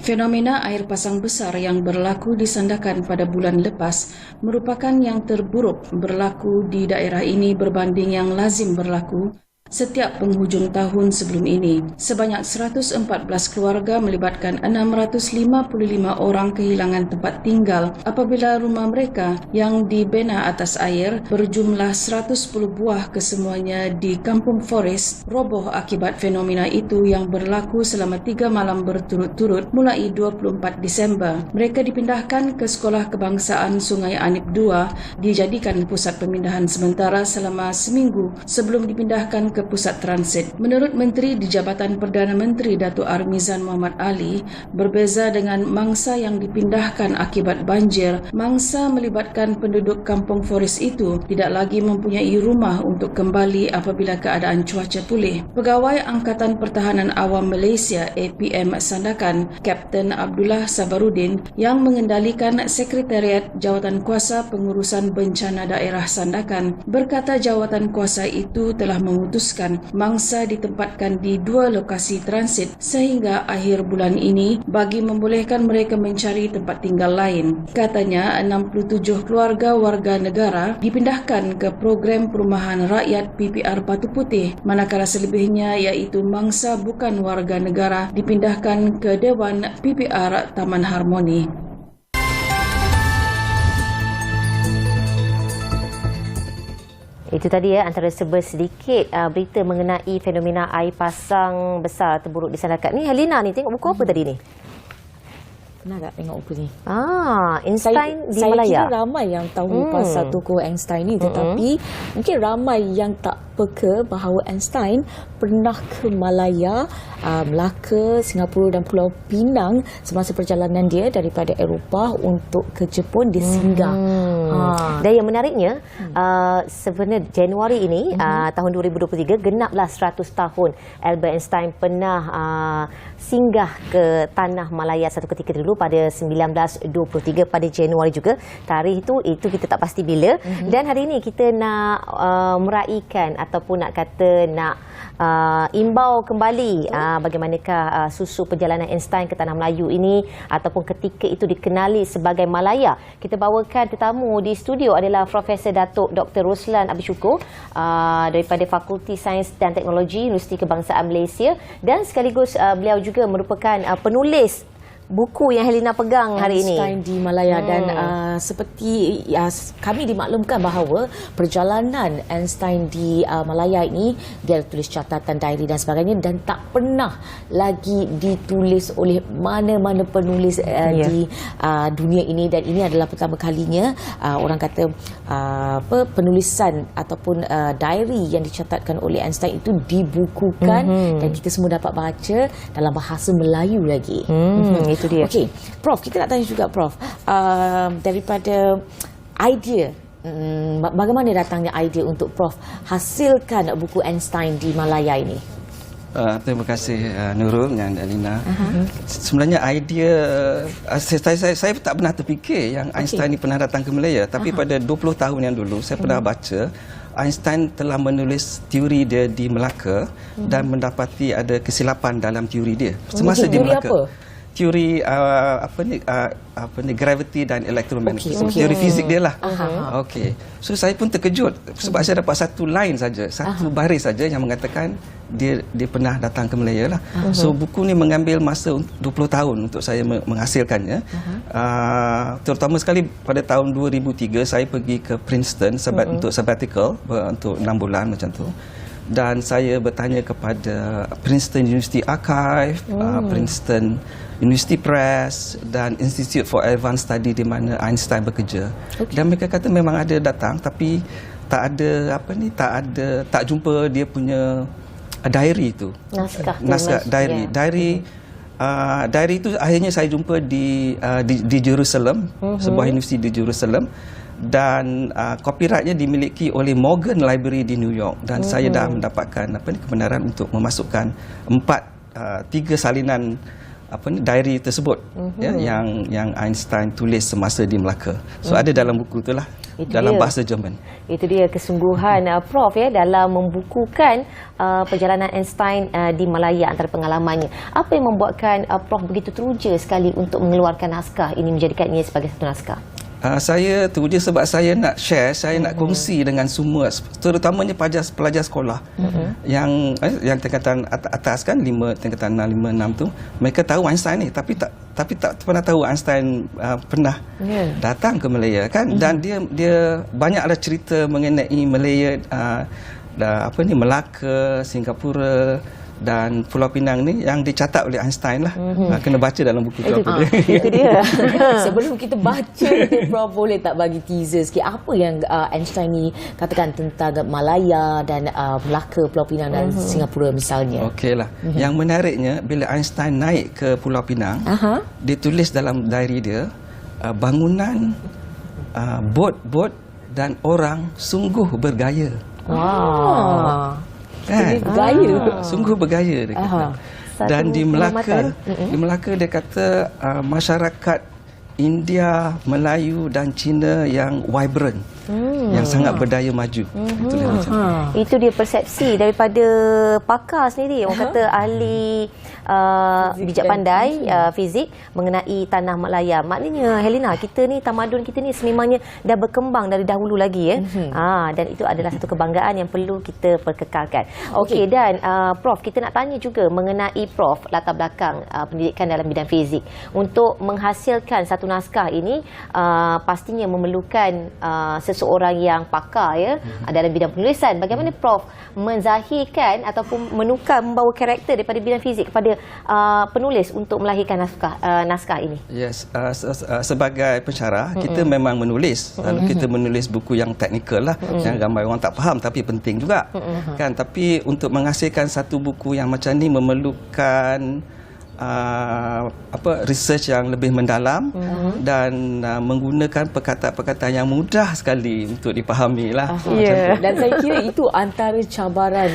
Fenomena air pasang besar yang berlaku di Sandakan pada bulan lepas merupakan yang terburuk berlaku di daerah ini berbanding yang lazim berlaku setiap penghujung tahun sebelum ini. Sebanyak 114 keluarga melibatkan 655 orang kehilangan tempat tinggal apabila rumah mereka yang dibina atas air berjumlah 110 buah kesemuanya di Kampung Forest roboh akibat fenomena itu yang berlaku selama 3 malam berturut-turut mulai 24 Disember. Mereka dipindahkan ke Sekolah Kebangsaan Sungai Anip II dijadikan pusat pemindahan sementara selama seminggu sebelum dipindahkan ke pusat transit. Menurut Menteri di Jabatan Perdana Menteri Datuk Armizan Muhammad Ali, berbeza dengan mangsa yang dipindahkan akibat banjir, mangsa melibatkan penduduk Kampung Forest itu tidak lagi mempunyai rumah untuk kembali apabila keadaan cuaca pulih. Pegawai Angkatan Pertahanan Awam Malaysia APM Sandakan, Kapten Abdullah Sabarudin yang mengendalikan Sekretariat Jawatan Kuasa Pengurusan Bencana Daerah Sandakan, berkata jawatan kuasa itu telah memutuskan mangsa ditempatkan di 2 lokasi transit sehingga akhir bulan ini bagi membolehkan mereka mencari tempat tinggal lain. Katanya 67 keluarga warga negara dipindahkan ke program perumahan rakyat PPR Batu Putih, manakala selebihnya iaitu mangsa bukan warga negara dipindahkan ke Dewan PPR Taman Harmoni. Itu tadi antara sedikit berita mengenai fenomena air pasang besar terburuk di Sandakan. Ni Helena ni tengok buku apa tadi ni? Pernah tak tengok buku ni? Einstein di Malaya. Saya kira ramai yang tahu pasal tokoh Einstein ni, tetapi mungkin ramai yang tak peka bahawa Einstein pernah ke Malaya, Melaka, Singapura dan Pulau Pinang semasa perjalanan dia daripada Eropah untuk ke Jepun. Dia singgah. Dan yang menariknya, sebenarnya Januari ini tahun 2023 genaplah 100 tahun Albert Einstein pernah singgah ke tanah Malaya satu ketika dulu pada 1923 pada Januari juga. Tarikh itu kita tak pasti bila. Dan hari ini kita nak meraihkan ataupun nak kata nak imbau kembali bagaimanakah susu perjalanan Einstein ke tanah Melayu ini ataupun ketika itu dikenali sebagai Malaya. Kita bawakan tetamu di studio adalah Profesor Datuk Dr. Roslan Abisyukur daripada Fakulti Sains dan Teknologi Universiti Kebangsaan Malaysia dan sekaligus beliau juga merupakan penulis buku yang Helena pegang hari ini. Einstein di Malaya dan seperti kami dimaklumkan bahawa perjalanan Einstein di Malaya ini dia tulis catatan diary dan sebagainya dan tak pernah lagi ditulis oleh mana-mana penulis di dunia ini dan ini adalah pertama kalinya orang kata penulisan ataupun diary yang dicatatkan oleh Einstein itu dibukukan dan kita semua dapat baca dalam bahasa Melayu lagi. Itu dia. Okey, Prof, kita nak tanya juga Prof, daripada idea, bagaimana datangnya idea untuk Prof hasilkan buku Einstein di Malaya ini? Terima kasih Nurul dan Alina. Sebenarnya idea saya tak pernah terfikir yang Einstein ni pernah datang ke Malaya, tapi pada 20 tahun yang dulu saya pernah baca Einstein telah menulis teori dia di Melaka dan mendapati ada kesilapan dalam teori dia semasa di Melaka. Apa? Teori gravity dan elektromagnetisme. Teori fizik dia lah. Okey. So saya pun terkejut sebab saya dapat satu line saja, satu baris saja yang mengatakan dia pernah datang ke Malaya lah. So buku ni mengambil masa 20 tahun untuk saya menghasilkannya. Terutama sekali pada tahun 2003 saya pergi ke Princeton untuk sabbatical untuk 6 bulan macam tu. Dan saya bertanya kepada Princeton University Archive, Princeton University Press dan Institute for Advanced Study di mana Einstein bekerja. Dan mereka kata memang ada datang tapi tak jumpa dia punya diary itu. Naskah diary. Diary itu akhirnya saya jumpa di Jerusalem, sebuah universiti di Jerusalem. Dan copyrightnya dimiliki oleh Morgan Library di New York dan saya dah mendapatkan kebenaran untuk memasukkan 3 salinan diary tersebut yang Einstein tulis semasa di Melaka. So ada dalam buku itulah, dalam bahasa Jerman. Itu dia kesungguhan Prof dalam membukukan perjalanan Einstein di Malaya antara pengalamannya. Apa yang membuatkan Prof begitu teruja sekali untuk mengeluarkan naskah ini, menjadikannya sebagai satu naskah? Saya teruja sebab saya nak share, saya nak kongsi dengan semua, terutamanya pelajar sekolah yang tingkatan atas kan, tingkatan 5, 6 tu, mereka tahu Einstein ni tapi tak pernah tahu Einstein pernah datang ke Malaya kan. Dan dia banyaklah cerita mengenai Malaya, Melaka, Singapura dan Pulau Pinang ni yang dicatat oleh Einstein lah. Kena baca dalam buku tu. Itu dia. Sebelum kita baca, Prof boleh tak bagi teaser sikit apa yang Einstein ni katakan tentang Malaya dan Melaka, Pulau Pinang dan Singapura misalnya? Okeylah. Yang menariknya bila Einstein naik ke Pulau Pinang, dia tulis dalam diary dia, bangunan, bot dan orang sungguh bergaya. Kan? Bergaya. Sungguh bergaya dia kata. Dan di Melaka dia kata masyarakat India, Melayu dan Cina yang vibrant, yang sangat berdaya maju. Itu dia persepsi daripada pakar sendiri. Orang kata ahli bijak pandai fizik mengenai tanah Malaya. Maknanya Helena, kita ni, tamadun kita ni sememangnya dah berkembang dari dahulu lagi dan itu adalah satu kebanggaan yang perlu kita perkekalkan. Okey, dan Prof, kita nak tanya juga mengenai Prof latar belakang pendidikan dalam bidang fizik. Untuk menghasilkan satu naskah ini pastinya memerlukan seseorang yang pakar dalam bidang penulisan. Bagaimana Prof menzahirkan ataupun membawa karakter daripada bidang fizik kepada penulis untuk melahirkan naskah ini? Yes, sebagai pensyarah kita memang menulis. Lalu kita menulis buku yang teknikal lah, yang ramai orang tak faham tapi penting juga. Kan, tapi untuk menghasilkan satu buku yang macam ni memerlukan research yang lebih mendalam dan menggunakan perkataan-perkataan yang mudah sekali untuk dipahami lah. Dan saya kira itu antara cabaran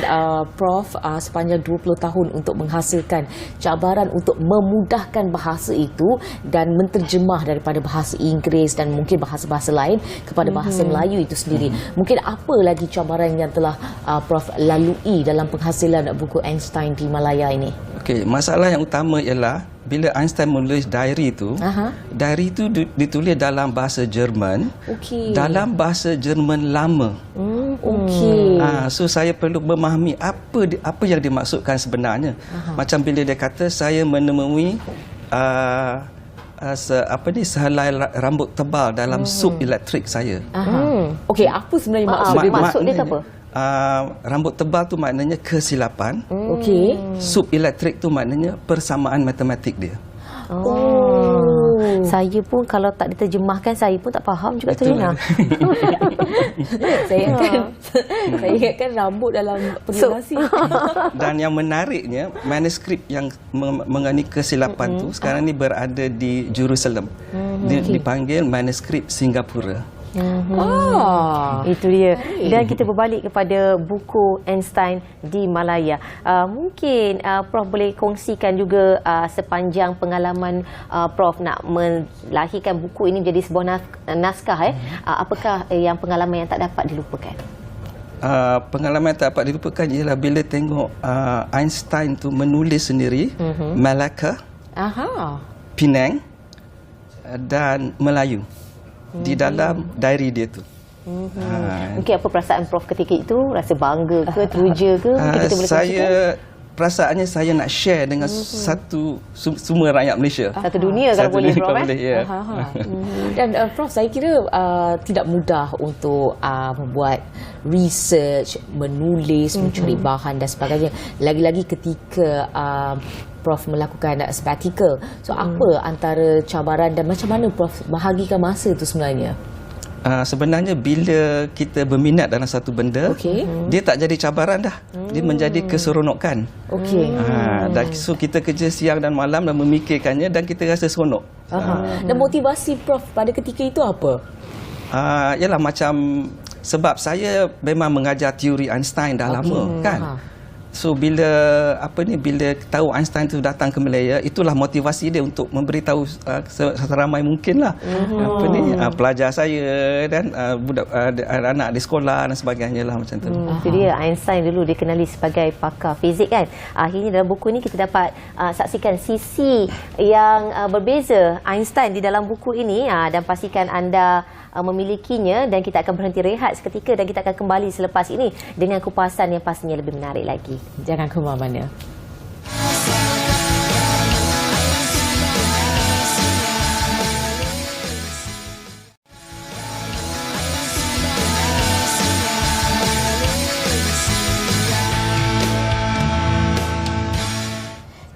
Prof sepanjang 20 tahun untuk menghasilkan cabaran untuk memudahkan bahasa itu dan menterjemah daripada bahasa Inggeris dan mungkin bahasa-bahasa lain kepada bahasa Melayu itu sendiri. Mungkin apa lagi cabaran yang telah Prof lalui dalam penghasilan buku Einstein di Malaya ini? Okey, masalah yang utama ialah bila Einstein menulis diary itu, diary itu ditulis dalam bahasa Jerman, dalam bahasa Jerman lama. So saya perlu memahami apa yang dimaksudkan sebenarnya. Macam bila dia kata saya menemui sehelai rambut tebal dalam sup elektrik saya. Okey, apa sebenarnya maksud dia apa? Rambut tebal tu maknanya kesilapan. Sup elektrik tu maknanya persamaan matematik dia. Saya pun kalau tak diterjemahkan saya pun tak faham juga tu Helena. Saya ingatkan rambut dalam penjelasan. Dan yang menariknya manuskrip yang mengenai kesilapan tu sekarang ni berada di Jerusalem. Dipanggil manuskrip Singapura. Itu dia. Dan kita berbalik kepada buku Einstein di Malaya. Mungkin Prof boleh kongsikan juga sepanjang pengalaman Prof nak melahirkan buku ini menjadi sebuah naskah. Apakah yang pengalaman yang tak dapat dilupakan? Pengalaman yang tak dapat dilupakan ialah bila tengok Einstein tu menulis sendiri Malacca, Penang dan Melayu di dalam diary dia tu. Mungkin apa perasaan Prof ketika itu? Rasa bangga ke, teruja ke? Kita boleh perasaannya saya nak share dengan semua rakyat Malaysia. Satu dunia kalau boleh, Prof. Ya. Dan Prof, saya kira tidak mudah untuk membuat research, menulis, mencari bahan dan sebagainya. Lagi-lagi ketika Prof melakukan sabbatical. So apa antara cabaran dan macam mana Prof bahagikan masa itu sebenarnya? Sebenarnya bila kita berminat dalam satu benda, dia tak jadi cabaran dah. Dia menjadi keseronokan. Dan so kita kerja siang dan malam dan memikirkannya dan kita rasa seronok. Dan motivasi Prof pada ketika itu apa? Yalah macam sebab saya memang mengajar teori Einstein dah lama kan. So bila tahu Einstein tu datang ke Malaya, itulah motivasi dia untuk memberitahu seramai mungkin lah pelajar saya dan budak anak di sekolah dan sebagainya lah macam tu. Itu dia, Einstein dulu dikenali sebagai pakar fizik kan. Akhirnya dalam buku ni kita dapat saksikan sisi yang berbeza Einstein di dalam buku ini, dan pastikan anda memilikinya, dan kita akan berhenti rehat seketika dan kita akan kembali selepas ini dengan kupasan yang pastinya lebih menarik lagi. Jangan ke mana-mana.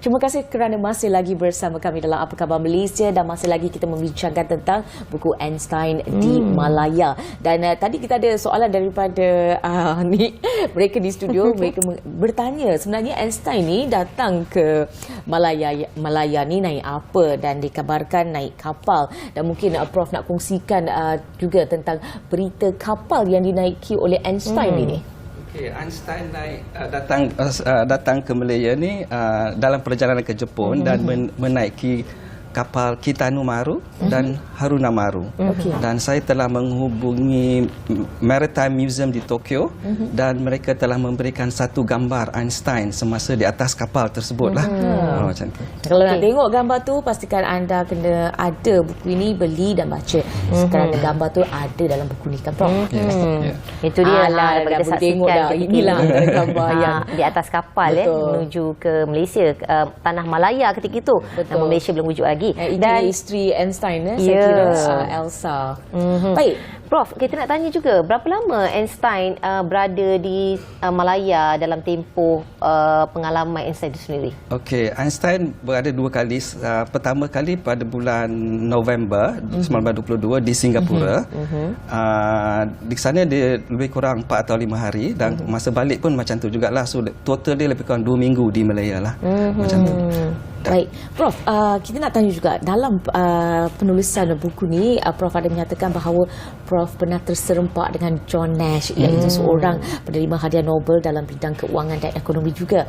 Terima kasih kerana masih lagi bersama kami dalam Apa Khabar Malaysia, dan masih lagi kita membincangkan tentang buku Einstein di Malaya. Dan tadi kita ada soalan daripada mereka di studio. Mereka bertanya sebenarnya Einstein ni datang ke Malaya ni naik apa, dan dikabarkan naik kapal. Dan mungkin Prof nak kongsikan juga tentang berita kapal yang dinaiki oleh Einstein ini. Einstein datang ke Malaya ni dalam perjalanan ke Jepun dan menaiki kapal Kitanomaru dan Harunamaru. Dan saya telah menghubungi Maritime Museum di Tokyo dan mereka telah memberikan satu gambar Einstein semasa di atas kapal tersebut lah. Macam tu. Kalau nak tengok gambar tu, pastikan anda kena ada buku ini, beli dan baca. Kerana gambar tu ada dalam buku ni kan Prof? Itu dia lah, kita saksikan inilah gambar yang di atas kapal menuju ke Malaysia, tanah Malaya ketika itu. Nama Malaysia belum wujud lagi. Dan isteri Einstein saya kira Elsa. Baik Prof, kita nak tanya juga berapa lama Einstein berada di Malaya dalam tempoh pengalaman Einstein itu sendiri? Einstein berada dua kali. Pertama kali pada bulan November 1922 di Singapura. Di sana dia lebih kurang 4 atau 5 hari, dan masa balik pun macam tu jugalah. So total dia lebih kurang 2 minggu di Malaya lah. Macam tu. Baik, Prof, kita nak tanya juga dalam penulisan buku ni, Prof ada menyatakan bahawa Prof pernah terserempak dengan John Nash, iaitu seorang penerima hadiah Nobel dalam bidang keuangan dan ekonomi juga.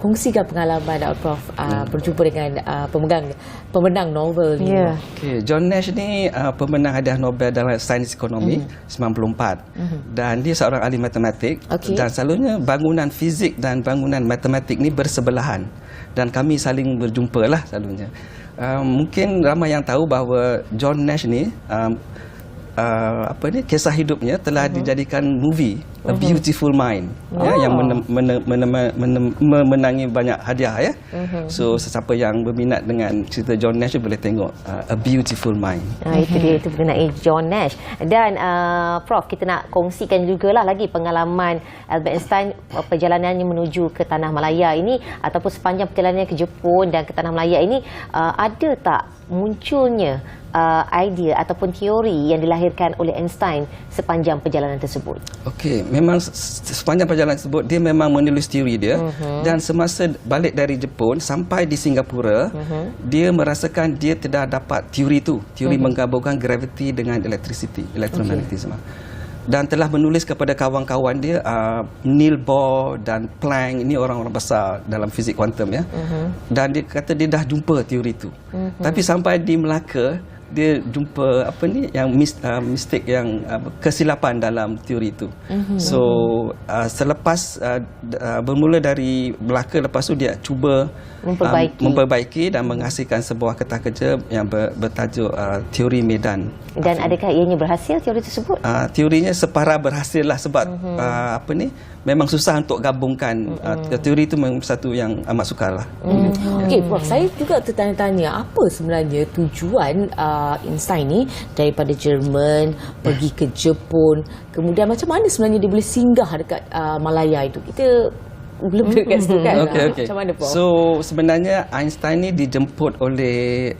Kongsikan pengalaman Prof berjumpa dengan pemenang Nobel ni. John Nash ni pemenang hadiah Nobel dalam sains ekonomi 94, dan dia seorang ahli matematik, dan selalunya bangunan fizik dan bangunan matematik ni bersebelahan, dan kami saling berjumpa lah selalunya. Mungkin ramai yang tahu bahawa John Nash ni kisah hidupnya telah dijadikan movie A Beautiful Mind, yang memenangi banyak hadiah So sesiapa yang berminat dengan cerita John Nash boleh tengok A Beautiful Mind. Itu dia, itu mengenai John Nash. Dan Prof, kita nak kongsikan jugalah lagi pengalaman Albert Einstein, perjalanannya menuju ke tanah Malaya ini, ataupun sepanjang perjalanannya ke Jepun dan ke tanah Malaya ini, ada tak munculnya idea ataupun teori yang dilahirkan oleh Einstein sepanjang perjalanan tersebut? Okey, memang sepanjang perjalanan tersebut dia memang menulis teori dia, dan semasa balik dari Jepun sampai di Singapura, dia merasakan dia tidak dapat teori itu, teori menggabungkan graviti dengan elektromagnetisme. Dan telah menulis kepada kawan-kawan dia, Niels Bohr dan Planck, ini orang-orang besar dalam fizik kuantum ya. Dan dia kata dia dah jumpa teori itu. Tapi sampai di Melaka dia jumpa yang mistik, yang kesilapan dalam teori itu. So selepas bermula dari Melaka, lepas tu dia cuba memperbaiki dan menghasilkan sebuah kertas kerja yang bertajuk teori medan. Dan adakah ianya berhasil teori tersebut? Teorinya separah berhasil lah, sebab memang susah untuk gabungkan. Teori itu memang satu yang amat sukar lah. Okey, Prof, saya juga tertanya-tanya apa sebenarnya tujuan Einstein ni daripada Jerman pergi ke Jepun, kemudian macam mana sebenarnya dia boleh singgah dekat Malaya itu? Kita belum dekat situ kan. Okay. Macam mana, Prof? So sebenarnya Einstein ni dijemput oleh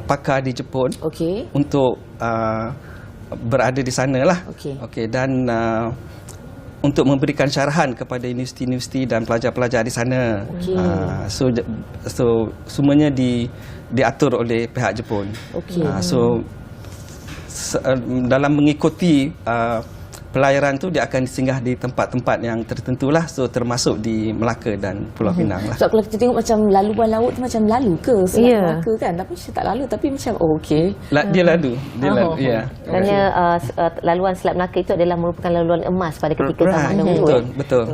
pakar di Jepun untuk berada di sana lah. Okey, dan untuk memberikan syarahan kepada universiti-universiti dan pelajar-pelajar di sana. So semuanya diatur oleh pihak Jepun. Dalam mengikuti pelayaran tu, dia akan singgah di tempat-tempat yang tertentu lah. So termasuk di Melaka dan Pulau Pinang lah. So kalau kita tengok macam laluan laut tu macam lalu ke Selat Melaka kan, tapi saya tak lalu, tapi macam dia lalu, ya. Kerana laluan Selat Melaka itu adalah merupakan laluan emas pada ketika zaman dahulu. Betul.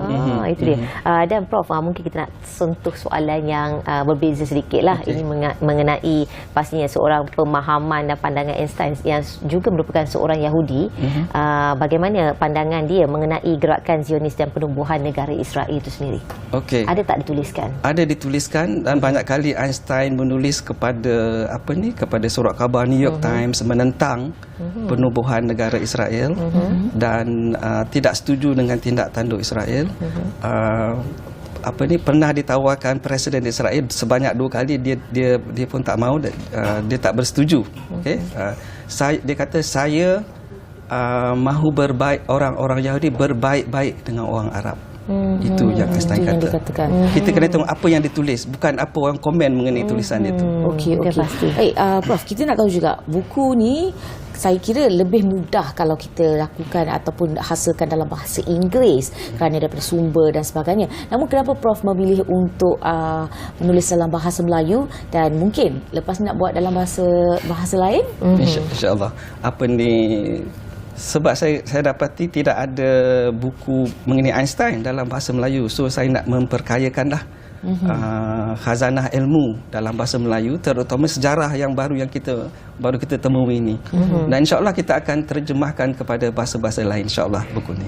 Itu dia. Dan Prof, mungkin kita nak sentuh soalan yang berbeza sedikit lah. Ini mengenai pastinya seorang pemahaman dan pandangan Einstein yang juga merupakan seorang Yahudi. Bagaimana pandangan dia mengenai gerakan Zionis dan penubuhan negara Israel itu sendiri? Ada tak dituliskan? Ada dituliskan, dan banyak kali Einstein menulis kepada kepada surat khabar New York Times menentang penubuhan negara Israel dan tidak setuju dengan tindak tanduk Israel. Pernah ditawarkan Presiden Israel sebanyak 2 kali, dia pun tak mahu, dia tak bersetuju. Dia kata saya mahu orang-orang Yahudi berbaik-baik dengan orang Arab. Itu yang Einstein kata. Kita kena tengok apa yang ditulis, bukan apa orang komen mengenai tulisan itu. Okey. Prof, kita nak tahu juga buku ni saya kira lebih mudah kalau kita lakukan ataupun hasilkan dalam bahasa Inggeris kerana daripada sumber dan sebagainya. Namun kenapa Prof memilih untuk menulis dalam bahasa Melayu, dan mungkin lepas nak buat dalam bahasa lain? InsyaAllah. Sebab saya dapati tidak ada buku mengenai Einstein dalam bahasa Melayu. So saya nak memperkayakanlah khazanah ilmu dalam bahasa Melayu, terutama sejarah yang baru kita temui ini. Dan insya-Allah kita akan terjemahkan kepada bahasa-bahasa lain, insya-Allah, buku ni.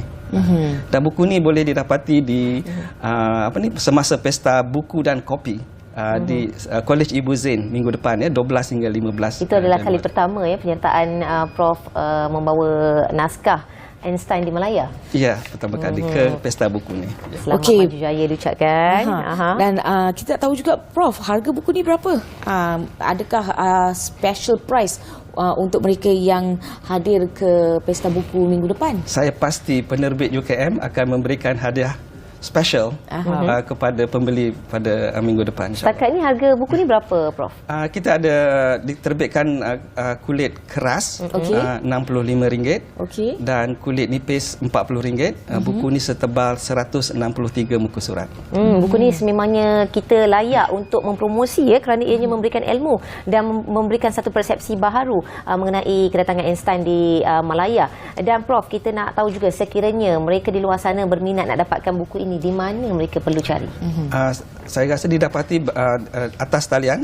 Dan buku ni boleh didapati di semasa pesta buku dan kopi di Kolej Ibu Zain minggu depan, 12 hingga 15. Itu adalah kali pertama penyertaan Prof membawa naskah Einstein di Malaya. Ya, pertama kali ke pesta buku ni. Selamat maju jaya diucapkan. Dan kita tahu juga Prof, harga buku ni berapa? Adakah special price untuk mereka yang hadir ke pesta buku minggu depan? Saya pasti penerbit UKM akan memberikan hadiah special kepada pembeli pada minggu depan. Setakat ni harga buku ni berapa, Prof? Kita ada diterbitkan kulit keras RM65 dan kulit nipis RM40. Buku ni setebal 163 muka surat. Buku ni sememangnya kita layak untuk mempromosi kerana ianya memberikan ilmu dan memberikan satu persepsi baharu mengenai kedatangan Einstein di Malaya. Dan Prof, kita nak tahu juga sekiranya mereka di luar sana berminat nak dapatkan buku ini, di mana mereka perlu cari? Saya rasa didapati atas talian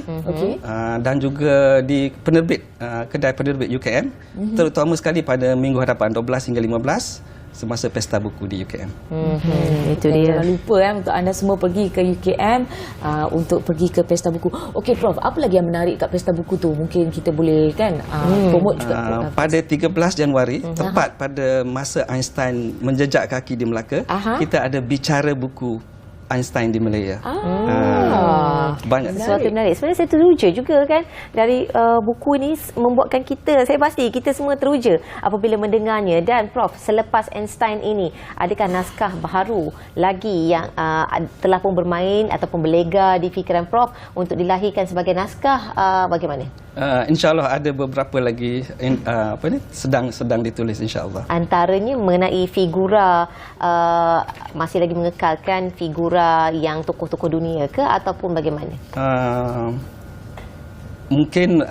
dan juga di penerbit kedai penerbit UKM, terutama sekali pada minggu hadapan 12 hingga 15 semasa pesta buku di UKM. Itu dia. Jangan lupa untuk anda semua pergi ke UKM untuk pergi ke pesta buku. Okey Prof, apa lagi yang menarik kat pesta buku tu? Mungkin kita boleh promote juga. Pada 13 Januari, tepat pada masa Einstein menjejak kaki di Melaka, kita ada bicara buku Einstein di Malaya. Banyak. Sesuatu menarik. Sebenarnya saya teruja juga kan dari buku ini membuatkan kita, saya pasti kita semua teruja apabila mendengarnya. Dan Prof, selepas Einstein ini, adakah naskah baharu lagi yang telah pun bermain ataupun berlega di fikiran Prof untuk dilahirkan sebagai naskah? Bagaimana? InsyaAllah ada beberapa lagi sedang ditulis insyaAllah. Antaranya mengenai figura, masih lagi mengekalkan figura yang tokoh-tokoh dunia ke ataupun bagaimana? Mungkin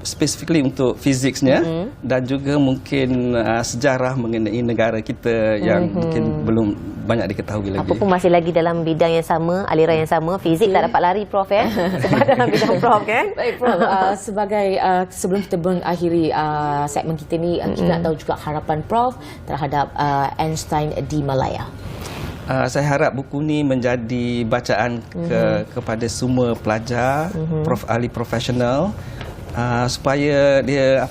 specifically untuk fiziksnya dan juga mungkin sejarah mengenai negara kita yang mungkin belum banyak diketahui lagi. Apa pun masih lagi dalam bidang yang sama, aliran yang sama. Fizik tak dapat lari Prof sebab dalam bidang Prof kan. Baik Prof, sebagai sebelum kita mengakhiri segmen kita ni, kita nak tahu juga harapan Prof terhadap Einstein di Malaya. Saya harap buku ni menjadi bacaan kepada semua pelajar, ahli profesional, supaya dia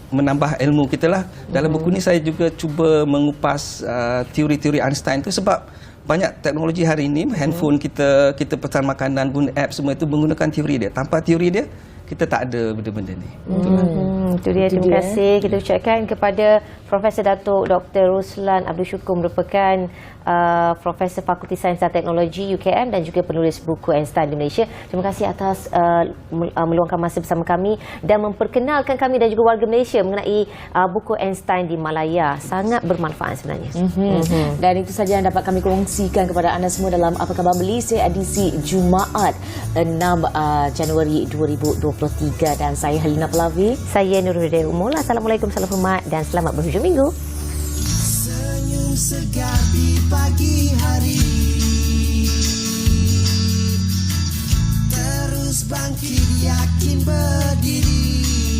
menambah ilmu kita lah. Dalam buku ni saya juga cuba mengupas teori-teori Einstein tu, sebab banyak teknologi hari ini, handphone kita pesan makanan, guna app, semua itu menggunakan teori dia. Tanpa teori dia, kita tak ada benda-benda ni. Itu dia. Terima kasih kita ucapkan kepada Profesor Datuk Dr. Ruslan Abdul Syukur, merupakan Profesor Fakulti Sains dan Teknologi UKM dan juga penulis buku Einstein di Malaysia. Terima kasih atas meluangkan masa bersama kami dan memperkenalkan kami dan juga warga Malaysia mengenai buku Einstein di Malaya. Sangat bermanfaat sebenarnya. Dan itu saja yang dapat kami kongsikan kepada anda semua dalam Apa Khabar Malaysia edisi Jumaat 6 Januari 2023. Dan saya Helena Pelavi. Saya Nurul Hidayat Umul. Assalamualaikum, salam hormat dan selamat berhujung minggu. Senyum segar di pagi hari, terus bangkit yakin berdiri.